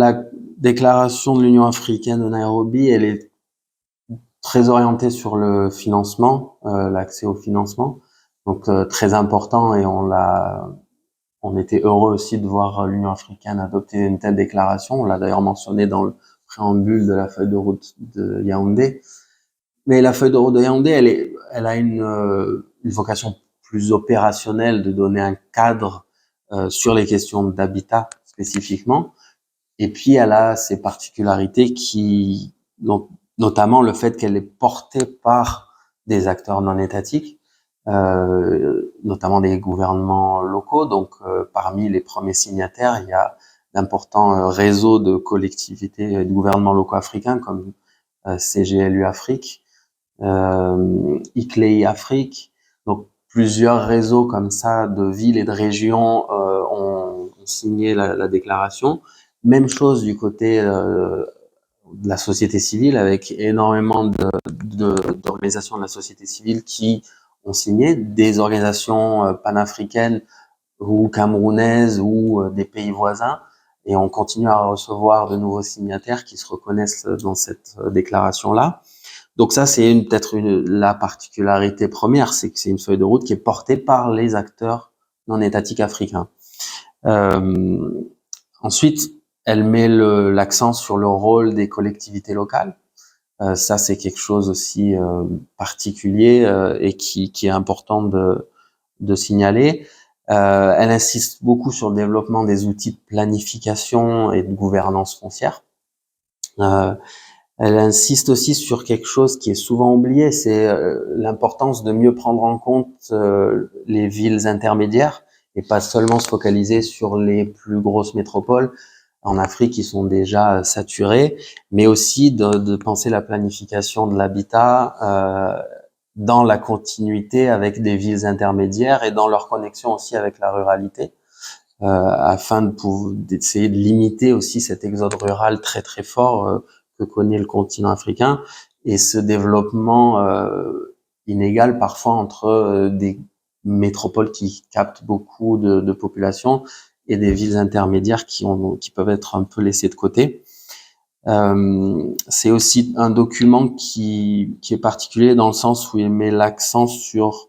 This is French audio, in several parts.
la déclaration de l'Union africaine de Nairobi, elle est très orientée sur le financement, l'accès au financement, donc très important, et on était heureux aussi de voir l'Union africaine adopter une telle déclaration. On l'a d'ailleurs mentionné dans le préambule de la feuille de route de Yaoundé. Mais la feuille de route de Yaoundé, elle a une vocation plus opérationnelle, de donner un cadre sur les questions d'habitat spécifiquement. Et puis elle a ses particularités donc, notamment le fait qu'elle est portée par des acteurs non étatiques, notamment des gouvernements locaux. Donc parmi les premiers signataires, il y a d'importants réseaux de collectivités et de gouvernements locaux africains comme CGLU Afrique, ICLEI Afrique. Donc plusieurs réseaux comme ça de villes et de régions ont signé la déclaration. Même chose du côté de la société civile, avec énormément d'organisations de la société civile qui ont signé, des organisations panafricaines ou camerounaises ou des pays voisins, et on continue à recevoir de nouveaux signataires qui se reconnaissent dans cette déclaration-là. Donc ça, c'est peut-être la particularité première, c'est que c'est une feuille de route qui est portée par les acteurs non étatiques africains. Ensuite, elle met l'accent sur le rôle des collectivités locales. Ça, c'est quelque chose aussi particulier et qui est important de signaler. Elle insiste beaucoup sur le développement des outils de planification et de gouvernance foncière. Elle insiste aussi sur quelque chose qui est souvent oublié, c'est l'importance de mieux prendre en compte les villes intermédiaires et pas seulement se focaliser sur les plus grosses métropoles en Afrique qui sont déjà saturées, mais aussi de penser la planification de l'habitat dans la continuité avec des villes intermédiaires et dans leur connexion aussi avec la ruralité, afin d'essayer de limiter aussi cet exode rural très très fort que connaît le continent africain, et ce développement inégal parfois entre des métropoles qui captent beaucoup de population et des villes intermédiaires qui peuvent être un peu laissées de côté. C'est aussi un document qui est particulier dans le sens où il met l'accent sur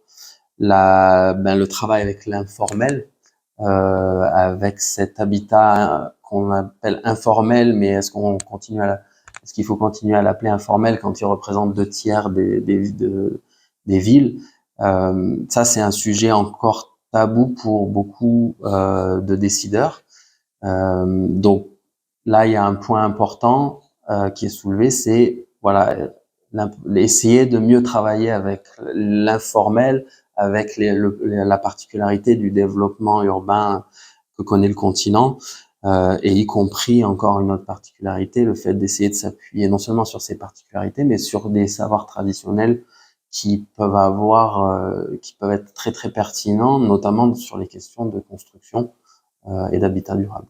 le travail avec l'informel, avec cet habitat qu'on appelle informel, mais est-ce qu'il faut continuer à l'appeler informel quand il représente 2/3 des villes? Ça, c'est un sujet encore tabou pour beaucoup de décideurs. Donc là, il y a un point important qui est soulevé, c'est essayer de mieux travailler avec l'informel, avec la particularité du développement urbain que connaît le continent, et y compris, encore une autre particularité, le fait d'essayer de s'appuyer non seulement sur ces particularités, mais sur des savoirs traditionnels qui peuvent être très très pertinents, notamment sur les questions de construction et d'habitat durable.